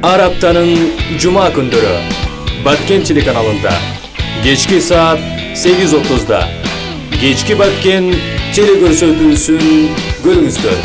Ар аптанын жума күндөрү Баткен телеканалында кечки саат 8:30-да кечки Баткен телекөрсөтүүсүн көрүңүздөр.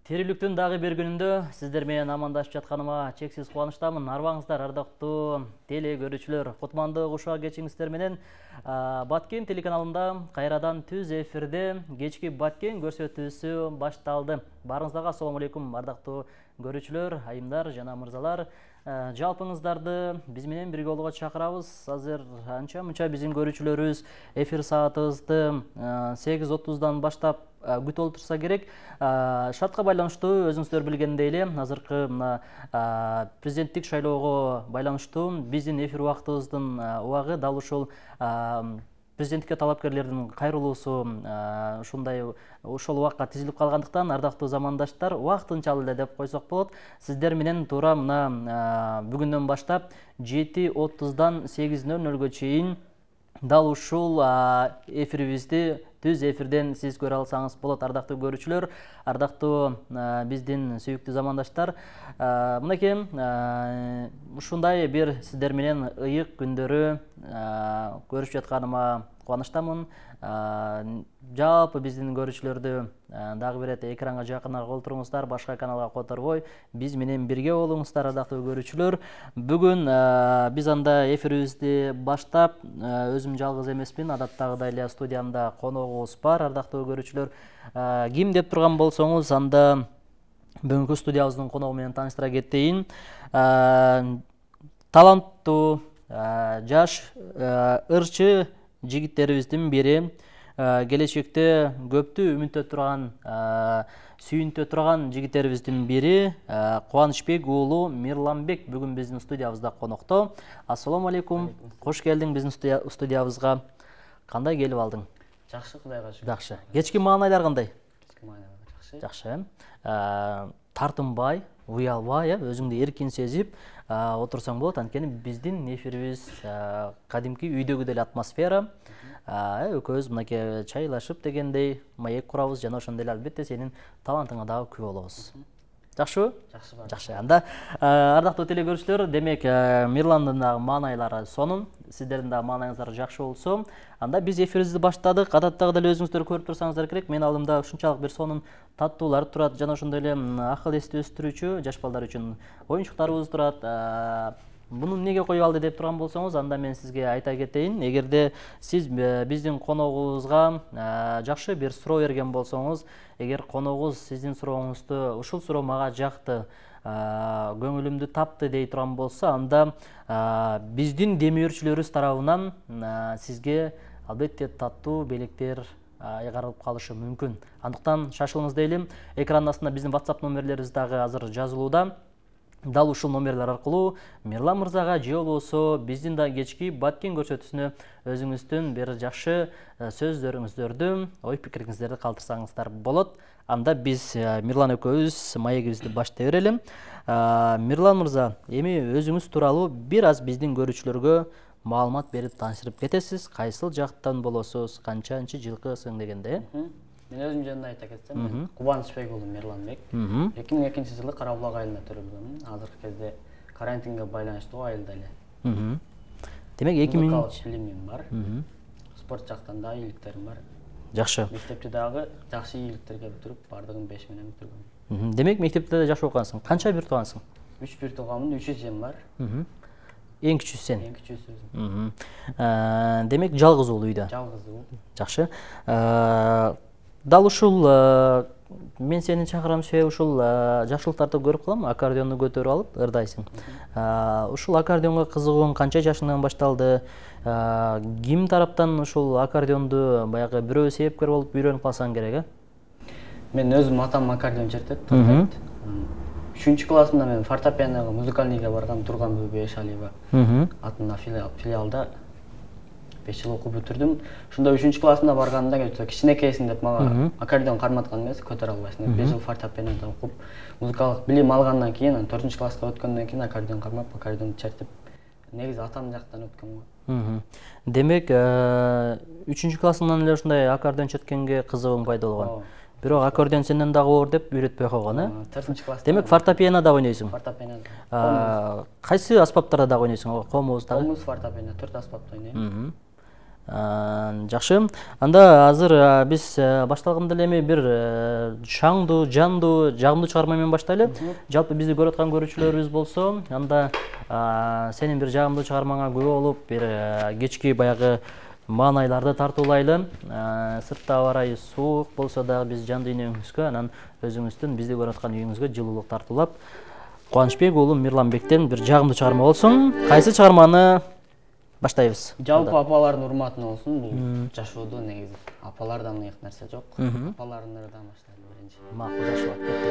Териліктің дағы бір күнінде сіздер менен амандашып жатқаныма чексиз қуаныштамын. Арбаңыздар, ардактуу теле көрүүчүлөр. Кутманды кушуга кечиңиздер менен Баткен телеканалында кайрадан түз эфирде кечки Баткен көрсөтүүсү башталды. Барыңыздарга ассаламу алейкум, ардактуу көрүүчүлөр, айымдар жана мырзалар. Жалпыңыздарды биз менен бирге болууга чакырабыз. Азыр анча-мынча биздин көрүүчүлөрүбүз эфир саатыбызды 8:30-дан баштап күтүп олтурса керек. Шартка байланыштуу өзүңүздөр билгендей эле азыркы президенттик шайлоого байланыштуу биздин эфир убактыбыздын убагы дал ушул президенттикке талапкерлердин кайрылуусу ошол убакка тизилип калгандыктан, ардактуу замандаштар, убактынчалык эле деп койсок болот. Сиздер менен туура мына бүгүндөн баштап 7:30-дан 8:00-гө чейин дал ушул эфирибизди түз эфирден сиз көрө алсаңыз болот, ардактуу көрүүчүлөр, ардактуу биздин сүйүктүү замандаштар. Мынакей ушундай бир сиздер менен ыйык күндөрү көрүшүп жатканыма кубанычтамын. Жалпы биздин көрүүчүлөрдү дагы бир эте экранга жакыныраак олтуруңуздар, башка каналга которбой биз менен бирге болуңуздар, ардактуу көрүүчүлөр. Бүгүн биз анда эфирибизди баштап, өзүм жалгыз эмесмин, адаттагыдай эле студиямда коногубуз бар, ардактуу көрүүчүлөр. Ким деп турган болсоңуз, анда бүгүнкү студиябыздын коногу менен тааныштыра кетейин. Таланттуу, жаш, ырчы жигиттерибиздин бири, келечекте көптү үмүттө турган, сүйүнтө турган жигиттерибиздин бири Кубанычбек уулу Мирланбек бүгүн биздин студиябызда конокто. Ассаламу алейкум. Кош келдиң биздин студиябызга. Кандай келип алдың? Жакшы, Кудайга шүгүр. Жакшы. Кечки маанайлар кандай? Кечки маанайлар жакшы. Жакшы. Тартынбай, уялбай, өзүңдү эркин сезип отурсаң болот. Анткени биздин эфирибиз кадимки үйдөгү эле атмосфера. Экөөбүз мынакей чайлашып дегендей маек курабыз, жана ошондой эле албетте сенин талантыңа дагы күбө болобуз. Жакшыбы? Жакшы. Жакшы. Анда ардактуу теле көрүүчүлөр, демек Мирландын дагы маанайлары сонун, сиздердин дагы маанайыңыздар жакшы болсо, анда биз эфирибизди баштадык. Адаттагыдай эле өзүңүздөр көрүп турсаңыздар керек. Мен алдымда ушунчалык бир сонун таттуулар турат, жана ошондой эле акыл эсти өстүрүүчү жаш балдар үчүн оюнчуктарыбыз турат. Буну эмнеге коюп алды деп турган болсоңуз, анда мен сизге айта кетейин. Эгерде сиз биздин коногубузга жакшы бир суроо берген болсоңуз, эгер коногубуз сиздин сурооңузду, ушул суроо мага жакты, көңүлүмдү тапты дей турган болсо, анда биздин демөөрчүлөрүбүз тарабынан сизге албетте таттуу белектер айгарылып калышы мүмкүн. Андыктан шашылыңыз дейли. Экрандын астында биздин WhatsApp номерлерибиз дагы азыр жазылууда. Дал ушул номерлер аркылуу Мирлан мырзага же болбосо биздин да кечки Баткен көрсөтүүсүнө өзүңүздүн бир жакшы сөздөрүңүздөрдү, ой пикириңиздерди калтырсаңыздар болот. Анда биз Мирлан экөөбүз маегибизди баштай берели. Мирлан мырза, эми өзүңүз тууралуу бир аз биздин көрүүчүлөргө маалымат берип тааныштырып кетесиз. Кайсыл жактан болосуз, канчанчы жылкысың дегенде? Мен өзүм жөнүндө айта кетсем, Кубанычбек уулу Мирланбек. 2002-жылы Кара Булак айылында төрөлгөнмүн. Азыркы кезде карантинге байланыштуу айылда эле. Демек 2000 билимим бар. Спорт жактан да ийгиликтерим бар. Жакшы. Мектепте дагы жакшы ийгиликтерге бүтүрүп, бардыгын 5 менен бүтүргөм. Демек мектепте да жакшы окугансың. Канча бир туугансың? 3 бир тууганмын, 3 эжем бар. Эң кичүүсү сен. Эң кичүүсү өзүм. Демек жалгыз уул үйдө. Жалгыз уул. Жакшы. Дал ушул мен сени чакырам себеби ушул жакшылыктарды көрүп калам, аккордеонду көтөрүп алып ырдайсың. Ушул аккордеонго кызыгууң канча жашыңдан башталды? Ким тараптан ушул аккордеонду баягы бирөө себепкер болуп үйрөнүп калсаң керек, Мен өзүм атам аккордеон чертет, токтойт. 3-классымда мен фортепианого, музыкальныйга баргам, Турган Бөбөйшалиева атында филиалда 5 жыл окуп бүтүрдүм. Ошондо 3-классымда барганда кичинекейсиң деп мага аккордеон карматкан эмес, көтөрө албайсың деп 5 жыл фортепианода окуп, музыкалык билим алгандан кийин, 4-класска өткөндөн кийин аккордеон кармап, аккордеон чертип, негизи атам жактан өткөн го. Демек, 3-классыңдан эле ушундай аккордеон черткенге кызыгың пайда болгон. Бирок аккордеон сенден дагы оор деп үйрөтпөй койгон, 4 класста. Демек фортепиано да ойнойсуң. Фортепиано. Кайсы аспаптарда да ойнойсуң? Комуз да. Комуз, фортепиано 4 аспапта ойнойм. Жакшы. Анда азыр биз башталганда эле эми бир шаңдуу, жандуу, жагымдуу чыгарма менен баштайлы. Жалпы бизди көрүп аткан көрүүчүлөрүбүз болсо, анда сенин бир жагымдуу чыгармаңа күбө болуп, бир кечки баягы маанайларды тартуулайлы. Сыртта аба ырайы суук болсо дагы биз жан дүйнөңүзгө, анан өзүңүздүн бизди көрүп аткан үйүңүзгө жылуулук тартуулап, Кубанычбек уулу Мирланбектен бир жагымдуу чыгарма болсун. Кайсы чыгарманы баштайбыз? Жалпы апалардын урматына болсун, бул жашоодо негизи апалардан ыйык нерсе жок. Апалардын ырынан баштайлы биринчи. Макул, жашоо кетти.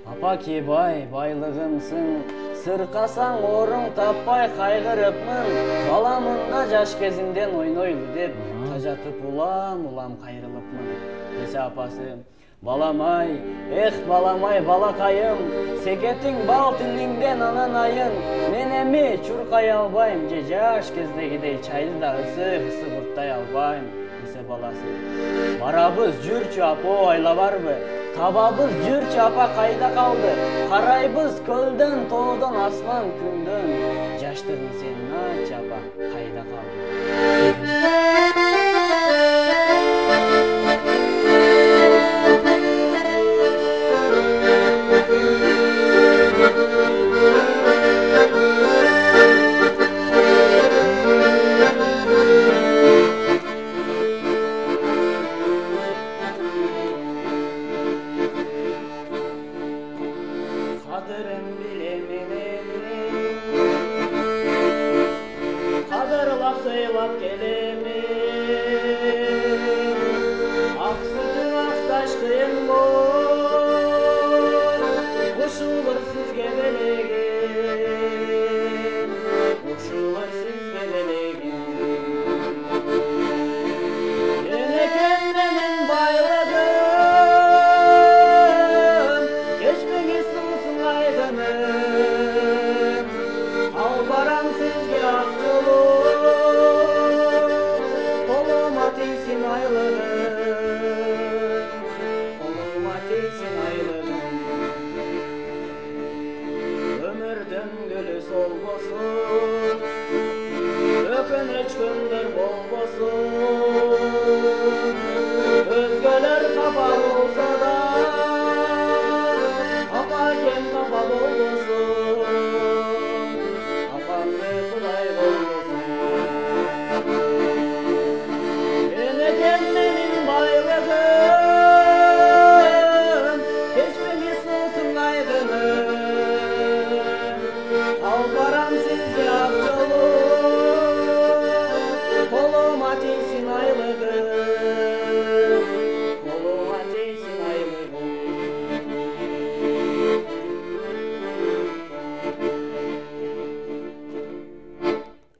Апа кебай байлыгымсың, сыркасаң орун таппай кайгырыпмын. Баламында жаш кезиңден ойнойлу деп, тажатып улам кайрылыпмын. Десе апасы, баламай, баламай балакайым, секетиң бал тилиңден анан айын. Мен эми чуркай албайм, же жаш кездегидей чайды да ысык урттай албайм. Десе баласы, барабыз жүрчү апа айлабарбы? Табабыз жүрчү апа кайда калды? Карайбыз көлдөн, тоодон, асман күндөн. Жаштырдың сен нач апа кайда калды?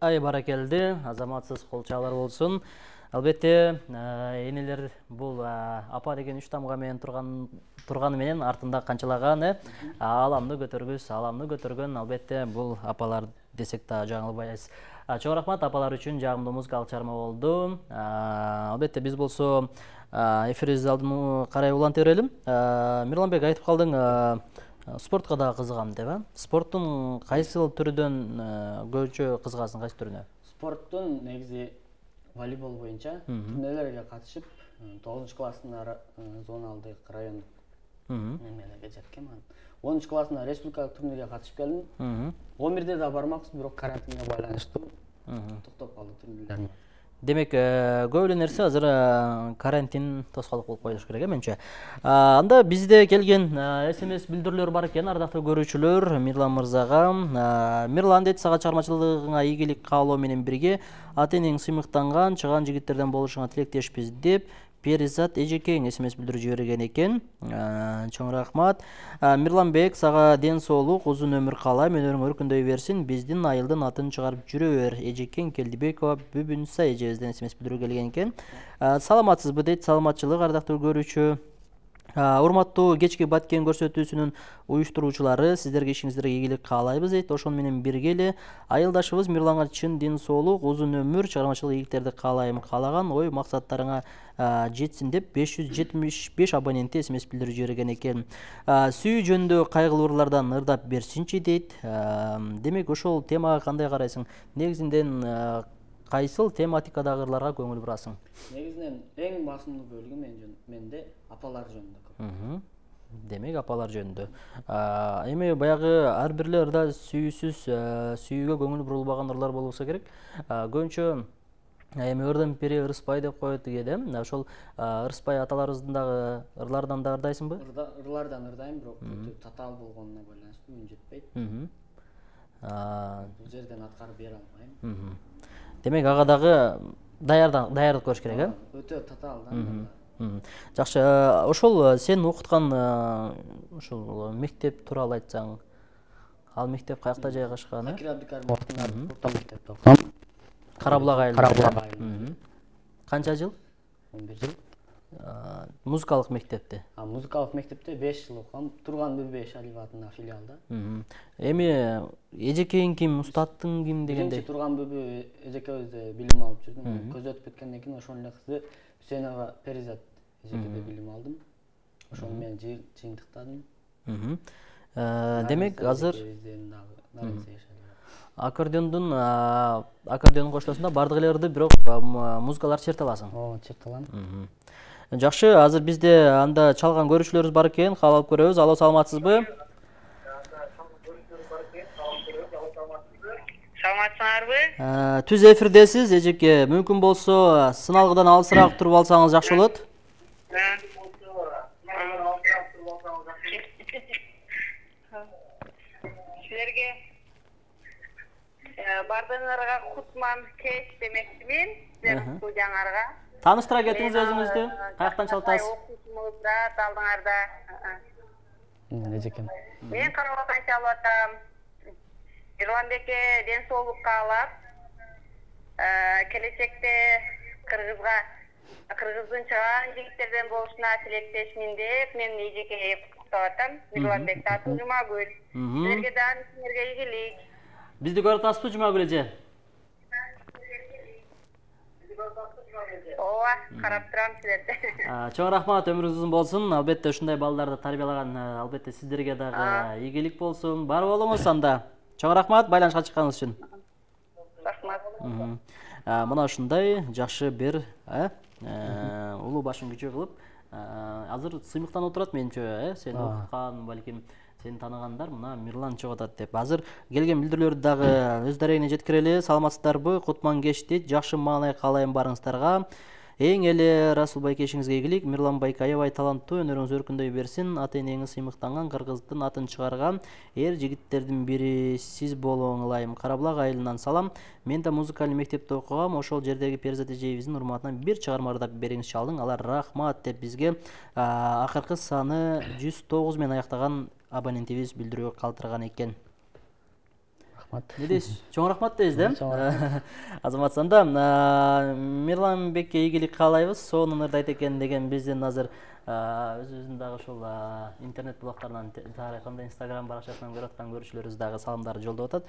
Ай баракелди, азаматсыз кол чалар болсун. Албетте, энелер бул апа деген үч тамга менен турганы менен артында канчалаган аламды көтөргөн албетте бул апалар десек да жаңылбайбыз. Чоң рахмат, апалар үчүн жагымдуу музыкалык чыгарма болду. Албетте биз болсо эфирибизди алдын карай уланта берелим. Мирланбек, айтып калдың, спортко да кызыгам деп, спорттун кайсы түрүдөн көбүнчө кызыгасың, кайсы түрүнө? Спорттун негизи волейбол боюнча түнөлөргө катышып, 9 классында зоналдык райондук эмелерге жеткем. 10 классында республикалык турнирге катышып келдим. 11-де да бармакчыбыз, бирок карантинге байланыштуу токтоп калды турнирлерим. Демек, көп эле нерсе азыр карантин тоскоолдук болуп коюш керек, менимче. Анда бизде келген СМС билдирүүлөр бар экен, ардактуу көрүүчүлөр, Мирлан мырзага. Мирлан дейт, сага чыгармачылыгыңа ийгилик каалоо менен бирге ата-энең сыймыктанган чыган жигиттерден болушуңа тилектешпиз деп Перизат эжекең СМС билдирүү жиберген экен. Чоң рахмат. Мирланбек, сага ден соолук, узун өмүр каалайм, өнөрүң өркүндөй берсин. Биздин айылдын атын чыгарып жүрө бер. Эжекең Келдибекова Бүбүнса эжебизден СМС билдирүү келген экен. Саламатсызбы дейт, саламатчылык ардактуу көрүүчү. Урматтуу кечки Баткен көрсөтүүсүнүн уюштуруучулары сиздерге ишиңиздерге ийгилик каалайбыз дейт. Ошону менен бирге эле айылдашыбыз Мирланга чын ден соолук, узун өмүр, чыгармачылык ийгиликтерди каалайм. Каалаган ой максаттарыңа жетсин деп 575 абоненти СМС билдирүү жиберген экен. Сүйүү жөнүндө кайгылуулардан ырдап берсинчи дейт. Демек ошол темага кандай карайсың? Негизинен кайсыл тематикадагы ырларга көңүл бурасың? Негизинен эң басымдуу бөлүгү менде апалар жөнүндө көп. Демек апалар жөнүндө. Эми баягы ар бир ырда сүйүүсүз, сүйүүгө көңүл бурулбаган ырлар болбосо керек. Көбүнчө эми ырдын пири ырыспай деп коет кээде. Ошол ырыспай аталарыбыздын дагы ырлардан да ырдайсыңбы? Ырлардан ырдайм, бирок өтө татаал болгонуна байланыштуу үн жетпейт. Бул жерден аткарып бере албайм. Демек ага дагы даярдык көрүш керек, э? Өтө татаал да. Жакшы, ошол сен окуткан ошол мектеп тууралуу айтсаң, ал мектеп каякта жайгашкан? Закир Абдикаримов атындагы орто мектепте окудум. Карабулак айылында. Карабулак айылында. Канча жыл? 11 жыл. Музыкалык мектепте. Музыкалык мектепте 5 жыл окудум. Турган Бөбөй Шалиев атындагы филиалда. Эми эжекең ким, устаттың ким дегендей? Турган Бөбөй эжекебизде билим алып жүрдүм. Көз өтүп кеткенден кийин ошонун эле кызы Үсенова Перизат эжекеде билим алдым. Ошону мен жыйынтыктадым. Демек азыр аккордеондун коштосунда бардык эле ырды, бирок музыкалар чырта аласың. Ооба, чырта алам. Жакшы, азыр бизде анда чалган көрүүчүлөрүбүз бар экен, кабыл алып көрөбүз. Алло, саламатсызбы? Саламатсыңарбы? Түз эфирдесиз, эжеке. Мүмкүн болсо сыналгыдан алысыраак туруп алсаңыз жакшы болот. Силерге бардыңарга кутман кеч демекчимин, силердин студияңарга. Тааныштыра кетиңиз өзүңүздү. Каяктан чалтасыз? Окуучумузда, талдыңарда. Эжекем. Мен Карабулакка чалып атам. Ирланбекке ден соолук каалап, келечекте Кыргыздын чыган жигиттерден болушуна тилектешмин деп, мен эжекеге куттуктап атам. Ирланбекти аты Жумагүл. Силерге дагы силерге ийгилик. Бизди көрүп атасызбы, Жумагүл эже? Ооба, карап турам силерди. Чоң рахмат, өмүрүңүз узун болсун. Албетте ушундай балдарды тарбиялаган албетте сиздерге дагы ийгилик болсун. Бар болуңуз анда. Чоң рахмат байланышка чыкканыңыз үчүн. Рахмат. Мына ушундай жакшы бир улуу башын күчө кылып, азыр сыймыктанып отурат менимче, сени окуткан, балким сени тааныгандар мына Мирлан чыгып атат деп. Азыр келген билдирүүлөрдү дагы өз дарегине жеткирели. Саламатсыздарбы? Кутман кеч дейт. Жакшы маанай каалайм барыңыздарга. Эң эле Расул байке ишиңизге ийгилик. Мирлан байке аябай таланттуу, өнөрүңүз өркүндөй берсин. Ата-энеңиз сыймыктанган Кыргыздын атын чыгарган эр жигиттердин бири сиз болууңу ылайым. Карабулак айылынан салам. Мен да музыкалдык мектепте окугам. Ошол жердеги Перизат эжебиздин урматына бир чыгарма ырдап бериңиз чалдың. Алар рахмат деп бизге акыркы саны 109 менен аяктаган абонентибиз билдирүү калтырган экен. Рахмат. Не дейсиз? Чоң рахмат дейсиз, да? Азаматсанда Мирлан бекке ийгилик каалайбыз. Сонун ырдайт экен деген биздин азыр өзүбүздүн дагы ошол интернет блогторунан, тарыхында Instagram баракчасынан көрүп аткан көрүүчүлөрүбүз дагы саламдарды жолдоп атат.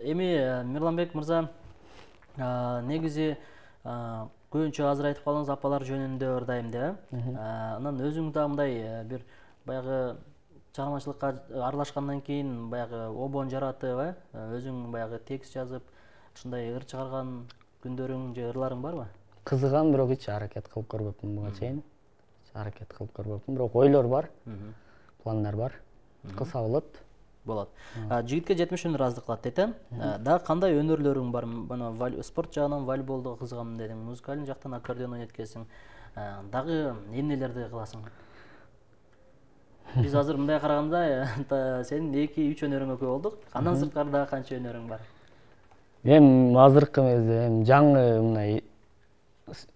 Эми Мирланбек мырза, негизи көбүнчө азыр айтып калдыңыз, апалар жөнүндө ырдайм деп. Анан өзүң да мындай бир баягы чыгармачылыкка аралашкандан кийин баягы обон жаратып, өзүң баягы текст жазып, ушундай ыр чыгарган күндөрүң же ырларың барбы? Кызыгам, бирок эч аракет кылып көрбөпмүн буга чейин. Аракет кылып көрбөпмүн, бирок ойлор бар, пландар бар. Кылса болот. Болот. Жигитке 70 өнөр аздык кылат дейт, дагы кандай өнөрлөрүң бар? Мына спорт жагынан волейболду кызыгам дедиң, музыкалдык жактан аккордеон ойноткенсиң. Дагы эмнелерди кыласың? Биз азыр мындай караганда сенин 2-3 өнөрүңө көп болдук. Андан сырткары дагы канча өнөрүң бар? Эми азыркы мезде жаңы мындай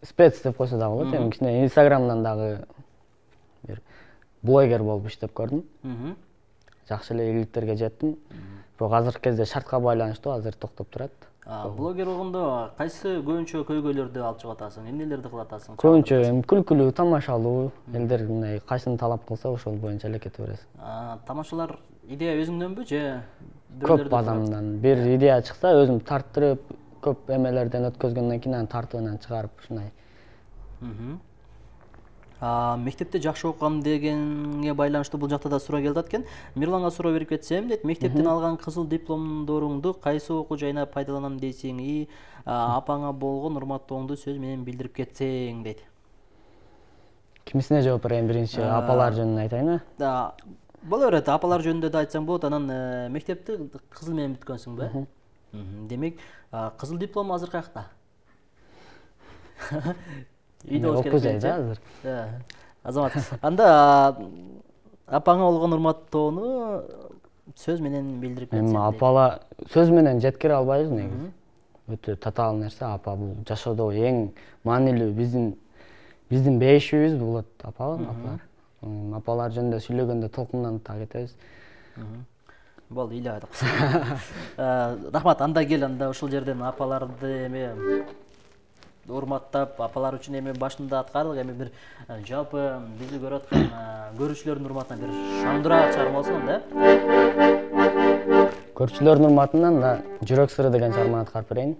спец деп койсо да болот. Эми кичине Instagramдан дагы бир блогер болуп иштеп көрдүм. Жакшы эле ийгиликтерге жеттим. Бирок азыркы кезде шартка байланыштуу азыр токтоп турат. Блогер болгондо кайсы көбүнчө көйгөйлөрдү алып чыгып атасың, эмнелерди кылып атасың? Көбүнчө күлкүлүү, тамашалуу, элдер мындай кайсыны талап кылса ошол боюнча эле кете бересиң. Тамашалар идея өзүңдөнбү же Көп адамдан бир идея чыкса, өзүм тарттырып, көп эмелерден өткөзгөндөн кийин анын тартыбынан чыгарып ушундай. Мектепте жакшы окугам дегенге байланыштуу бул жакта да суроо келип аткан. Мирланга суроо берип кетсем, дейт, мектептен алган кызыл дипломдоруңду кайсы окуу жайына пайдаланам дейсиң? Апаңа болгон урматтооңду сөз менен билдирип кетсең, дейт. Кимисине жооп берейин, биринчи апалар жөнүндө айтайынбы? Боло берет, апалар жөнүндө да айтсаң болот. Анан мектепти кызыл менен бүткөнсүңбү? Демек, кызыл диплом азыр каякта? Окуу жайда азыр. Азамат, анда апаңа болгон урматтоону сөз менен билдирип кетсең. Апала сөз менен жеткире албайбыз негизи. Өтө татаал нерсе. Апа бул жашоодо эң маанилүү биздин бешибиз болот. Апалар. Апалар жөнүндө сүйлөгөндө толкундан та кетебиз. Болду, эле айдык. Рахмат, анда кел, анда ушул жерден апаларды урматтап, апалар үчүн эми башында аткардык, эми бир жалпы бизди көрүп аткан көрүүчүлөрдүн урматына бир шандыра чыгарма болсун да. Көрүүчүлөрдүн урматынан да жүрөк сыры деген чыгарманы аткарып берейин.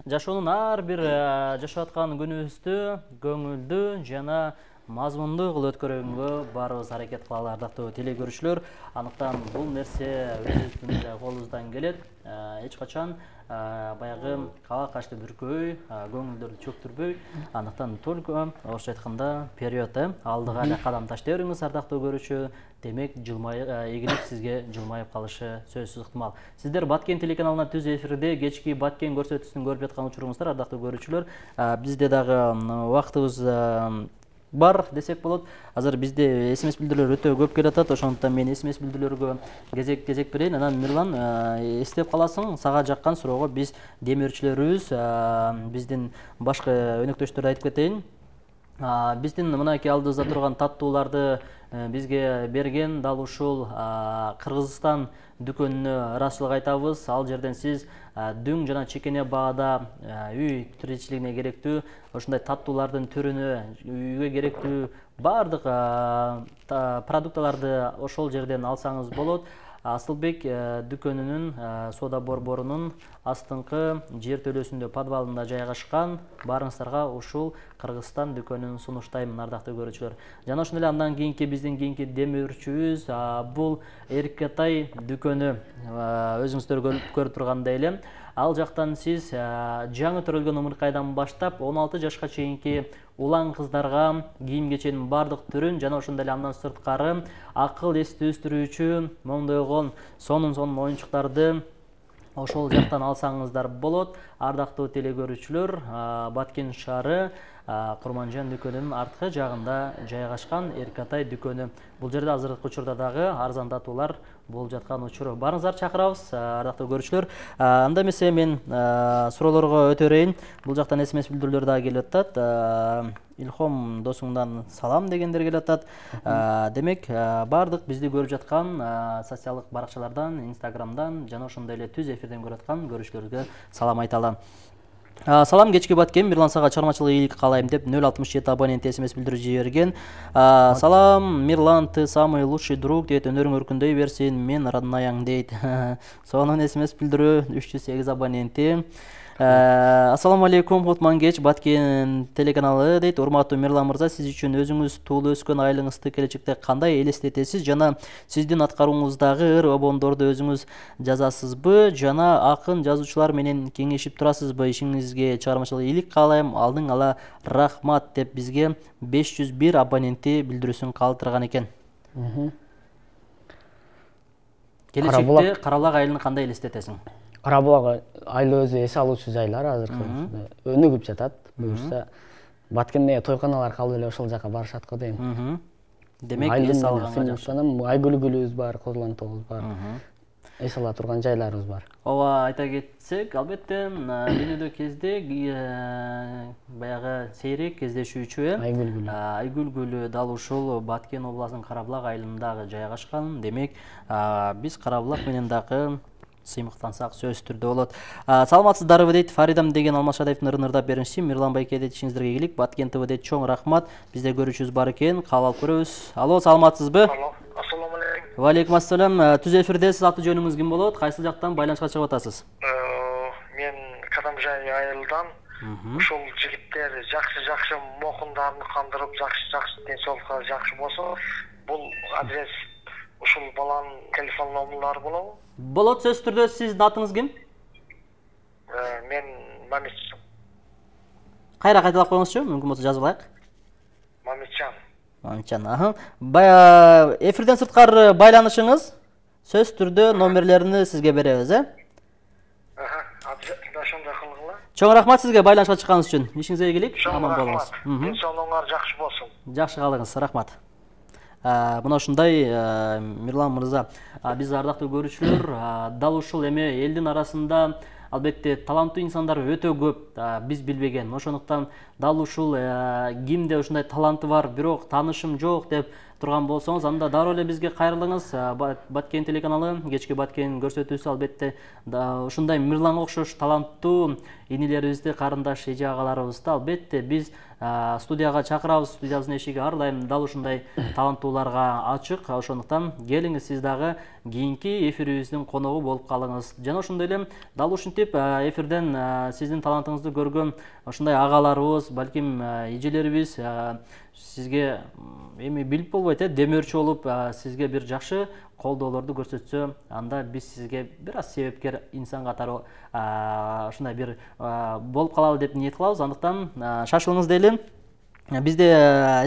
Жашоонун ар бир жашап аткан күнүбүздү көңүлдүү жана мазмундуу кылып өткөргөнгө баарыбыз аракет кылалы ардактуу теле көрүүчүлөр. Анықтан бул нерсе өзүбүздүн колубуздан келет. Эч качан баягы кала качты бүркөй, көңүлдөрдү чөктүрбөй, анықтан только орусча айтканда период алдыга эле кадам таштай бериңиз ардактуу көрүүчү. Демек ийгилик сизге жылмайып калышы сөзсүз ыктымал. Сиздер Баткен телеканалына түз эфирде кечки Баткен көрсөтүүсүн көрүп жаткан учуруңуздар ардактуу көрүүчүлөр. Бизде дагы убактыбыз бар десек болот. Азыр бизде СМС билдирүүлөр өтө көп келип атат. Ошондуктан мен СМС билдирүүлөргө кезек берейин. Анан Мирлан, эстеп каласың, сага жаккан суроого биз демирчилерибиз, биздин башка өнөктөштөрдү айтып кетейин. Биздин мынакей алдыбызда турган таттууларды бизге берген дал ушул Кыргызстан дүкөнүнө ыраазычылык айтабыз. Ал жерден сиз дүң жана чекене баада үй тиричилигине керектүү ушундай таттуулардын түрүнө, үйгө керектүү бардык продукталарды ошол жерден алсаңыз болот. Асылбек дүкөнүнүн соода борборунун астыңкы жер төлөөсүндө подвалында жайгашкан. Баарыңыздарга ушул Кыргызстан дүкөнүн сунуштаймын ардактуу көрүүчүлөр. Жана ошондой эле андан кийинки биздин демирчүбүз бул Эркетай дүкөнү. Өзүңүздөр көрүп тургандай эле ал жактан сиз жаңы төрөлгөн умуркайдан баштап 16 жашка чейинки улан кыздарга кийим кеченин бардык түрүн жана ошондой эле андан сырткары акыл эсти өстүрүүчү моңдойгон сонун оюнчуктарды ошол жактан алсаңыздар болот. Ардактуу теле көрүүчүлөр, Баткен шаары Курманжан дүкөнүнүн арткы жагында жайгашкан Эркетай дүкөнү. Бул жерде азыркы учурда дагы арзан таттуулар болуп жаткан учуру. Барыңыздар чакырабыз, ардактуу көрүүчүлөр. Анда эмесе мен суроолорго өтө берейин. Бул жактан СМС билдирүүлөр дагы келип атат. Илхом досуңдан салам дегендер келип атат. Демек, бардык бизди көрүп жаткан социалдык баракчалардан, Инстаграмдан жана ошондой эле түз эфирден көрүп аткан көрүүчүлөргө салам айталы. Салам, кечки Баткен, Мирлан сага чыгармачылык ийгилик каалайм деп 067 абонент СМС билдирүү жиберген. Салам, Мирлан, ты самый лучший друг дейт, өнөрүң өркүндөй берсин, мен роднаяң дейт. Сонун СМС билдирүү 308 абоненти. Ассаламу алейкум, Кутман кеч, Баткен телеканалы дейт. Урматтуу Мирлан мырза, сиз үчүн өзүңүз туулуу өскөн айылыңызды келечекте кандай элестетесиз жана сиздин аткарууңуздагы ыр обондорду өзүңүз жазасызбы жана акын жазуучулар менен кеңешип турасызбы? Ишиңизге чыгармачылык ийгилик каалайм, алдың ала рахмат деп бизге 501 абоненти билдирүүсүн калтырган экен. Келечекте Карабулак айылын кандай элестетесиң? Карабулак айыл өзү эс алуучу жайлар азыркы өнүгүп жатат. Буюрса Баткенде тойканалар калып эле ошол жака барышат го дейм. Демек эс алганга жакшы. Айгүлгүлүбүз бар, Козулан тообуз бар. Эс ала турган жайларыбыз бар. Ооба, айта кетсек, албетте дүйнөдө кезде баягы сейрек кездешүүчү Айгүлгүлү дал ушул Баткен областынын Карабулак айылындагы жайгашкан. Демек, биз Карабулак менен дагы сыймыктансак сөзсүз түрдө болот. Саламатсыздарбы дейт Фаридам деген Алмашадаевдин ырнырдап бериши. Мирлан байке дейт, ишиңиздерге ийгилик. Баткен ТВ дейт, чоң рахмат. Бизде көрүүчүбүз бар экен, кабыл алып көрөбүз. Алло, саламатсызбы? Алло, ассаламу алейкум. Ва алейкум ассалам. Түз эфирде, сиз аты жөнүңүз ким болот? Кайсы жактан байланышка чыгып атасыз? Мен Кадамжай айылдан. Ушул жигиттер жакшы мокундарын кандырып, жакшы ден соолукка жакшы болсо, бул адрес ушул баланын телефон номерлары болобу? Болот, сөзсүз түрдө. Сиздин атыңыз ким? Мен Мамитжан. Кайра кайталап коюңузчу, мүмкүн болсо жазып алайык. Мамитжан. Бая эфирден сырткары байланышыңыз сөзсүз түрдө номерлерини сизге беребиз, Ошондой кылгыла. Чоң рахмат сизге байланышка чыкканыңыз үчүн. Ишиңизге ийгилик, аман болуңуз. Ден соолугуңар жакшы болсун. Жакшы калыңыз, рахмат. Мына ушундай Мирлан мырза, биз ардактуу көрүүчүлөр, дал ушул эме элдин арасында албетте таланттуу инсандар өтө көп, биз билбеген. Ошондуктан дал ушул кимде ушундай таланты бар, бирок таанышым жок деп турган болсоңуз, анда дароо эле бизге кайрылыңыз. Баткен телеканалы, кечки Баткен көрсөтүүсү албетте ушундай Мирланга окшош таланттуу инилерибизди, карындаш эже агаларыбызды албетте биз студияга чакырабыз. Студиябыздын эшиги ар дайым дал ушундай таланттууларга ачык. Ошондуктан келиңиз, сиз дагы кийинки эфирибиздин коногу болуп калыңыз. Жана ошондой эле дал ушинтип эфирден сиздин талантыңызды көргөн ушундай агаларыбыз, балким эжелерибиз сизге эми билип болбойт, демөөрчү болуп, сизге бир жакшы колдоолорду көрсөтсө, анда биз сизге бир аз себепкер инсан катары ушундай бир болуп калалы деп ниет кылабыз. Андыктан шашылыңыз дейли. Бизде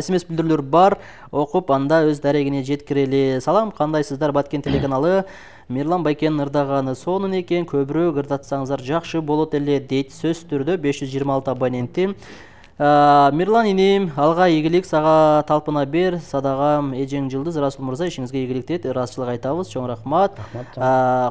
СМС билдирүүлөр бар, окуп анда өз дарегине жеткирели. Салам, кандайсыздар? Баткен телеканалы Мирлан Байкенин ырдаганы сонун экен, көбүрөөк ырдатсаңыздар жакшы болот эле дейт. Сөз түрдө 526 абоненти. Мирлан иним, алга ийгилик, сага талпына бер, садагам эжең Жылдыз Расул мырза, ишиңизге ийгилик дейт. Ыраазычылык айтабыз, чоң рахмат.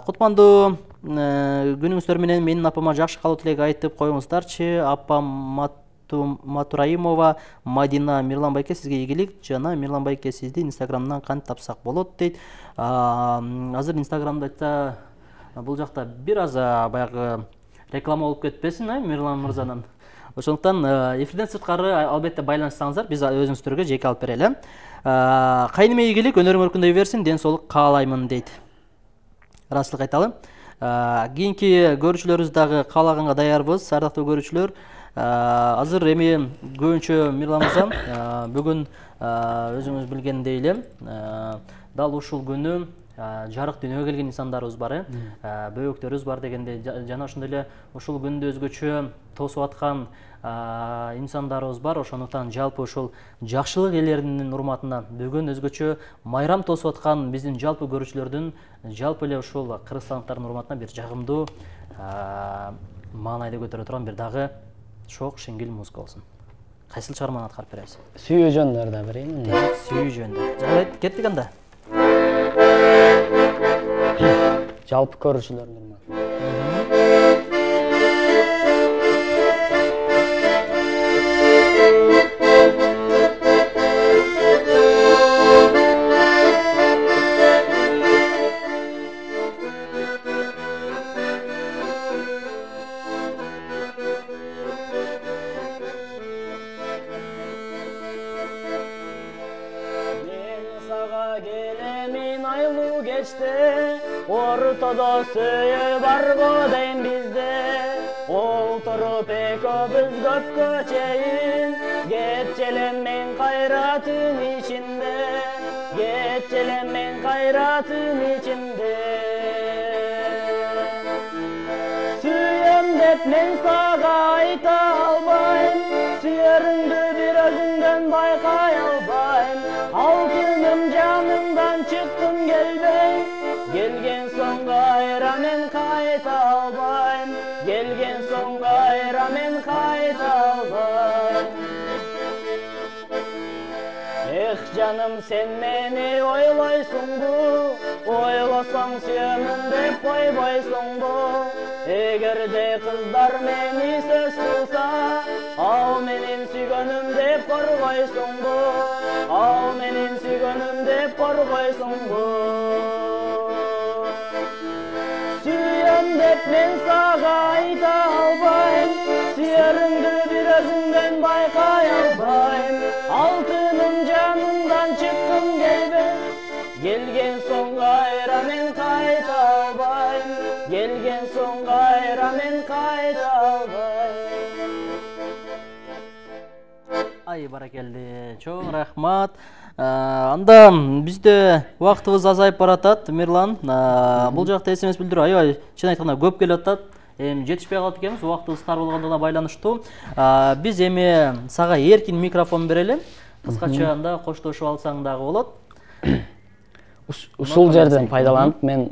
Кутмандуу күнүңүздөр менен менин апама жакшы калуу тилек айтып коюңуздарчы. Апам Матураимова Мадина. Мирлан Байке, сизге ийгилик. Жана Мирлан Байке, сизди Инстаграмдан кантип тапсак болот дейт. Азыр Инстаграмда айтса, бул жакта бир аз баягы реклама болуп кетпесин, Мирлан мырзанын. Ошондуктан эфирден сырткары албетте байланышсаңыздар, биз өзүңүздөргө жеке алып берели. Кайныме ийгилик, өнөрүң өркүндөй берсин, ден соолук каалаймын дейт. Ырастык айталы. Кийинки көрүүчүлөрүбүз дагы каалаганга даярбыз, ардактуу көрүүчүлөр. Азыр эми көбүнчө Мирлан мырза бүгүн өзүңүз билгендей эле дал ушул күнү жарык дүйнөгө келген инсандарыбыз бар, бөбөктөрүбүз бар дегенде, жана ошондой эле ушул күндү өзгөчө тосуп аткан инсандарыбыз бар. Ошондуктан жалпы ушул жакшылык ээлеринин урматына бүгүн өзгөчө майрам тосуп аткан биздин жалпы көрүүчүлөрдүн, жалпы эле ушул кыргызстандыктардын урматына бир жагымдуу маанайды көтөрө турган бир дагы шок шеңгел музыка болсун. Кайсыл чыгарманы аткарып бересиз? Сүйүү жөндөр да берейин. Сүйүү жөндөр. Жарайт, кеттик анда. Жалпы көрүүчүлөрдүн урматына. Ортодо сүйүү барбы дейм бизде, олтуруп экөөбүз көпкө чейин, кетчелем мен кайратын ичинде, кетчелем мен кайратын ичинде. Сүйөм деп мен сага айта албайм, сүйөрүңдү бир өзүңдөн байкай албайм, алтыным жанымдан чыккым келбей, келген соң кайра мен кайта албайм, келген соң кайра мен кайта албайм. Эх жаным, сен мени ойлойсуңбу, ойлосоң сүйөмүн деп койбойсуңбу? Эгерде кыздар мени сөз кылса, ал менин сүйгөнүм деп коргойсуңбу? Ал менин сүйгөнүм деп коргойсуңбу? Сүйөм деп мен сага айта албайм, сүйөрүңдү бир өзүңдөн байкай албайм, алтыным жанымдан чыккым келбей, келген соң кайра мен кайта албайм, келген соң кайра мен кайта албайм. Ай, баракелди, чоң рахмат. Анда бизде убактыбыз азайып баратат, Мирлан. Бул жакта СМС билдирүү аябай чын айтканда көп келип атат. Эми жетишпей калат экенбиз, убактыбыз тар болгондугуна байланыштуу. Биз эми сага эркин микрофон берели. Кыскача анда коштошуп алсаң дагы болот. Ушул жерден пайдаланып мен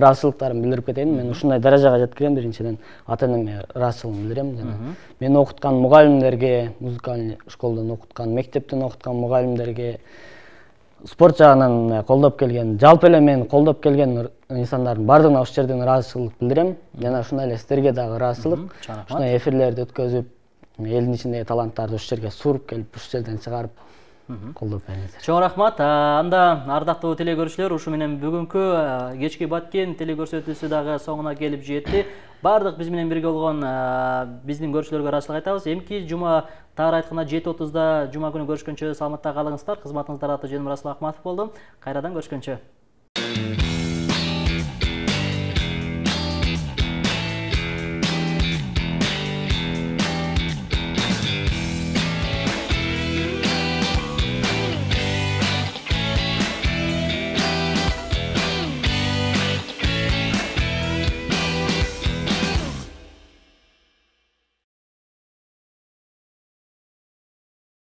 ыраазычылыктарымды билдирип кетейин. Мен ушундай даражага жеткирем, биринчиден ата-энеме ыраазычылыгымды билдирем. Жана мени окуткан мугалимдерге, музыкалный школдон окуткан, мектептен окуткан мугалимдерге, спорт жагынан колдоп келген, жалпы эле мени колдоп келген инсандардын бардыгына ушул жерден ыраазычылык билдирем. Жана ушундай эле сиздерге дагы ыраазычылык. Ушундай эфирлерди өткөзүп, элдин ичиндеги таланттарды ушул жерге суруп келип, ушул жерден чыгарып, колдоп бериңиздер. Чоң рахмат. Анда ардактуу телекөрүүчүлөр, ушу менен бүгүнкү кечки Баткен телекөрсөтүүсү дагы соңуна келип жетти. Бардык биз менен бирге болгон биздин көрүүчүлөргө ыраазычылык айтабыз. Эмки жума таар айтканда 7:30 жума күнү көрүшкөнчө саламатта калыңыздар. Кызматыңыздар аты жөнүм Расул Акматов болду. Кайрадан көрүшкөнчө.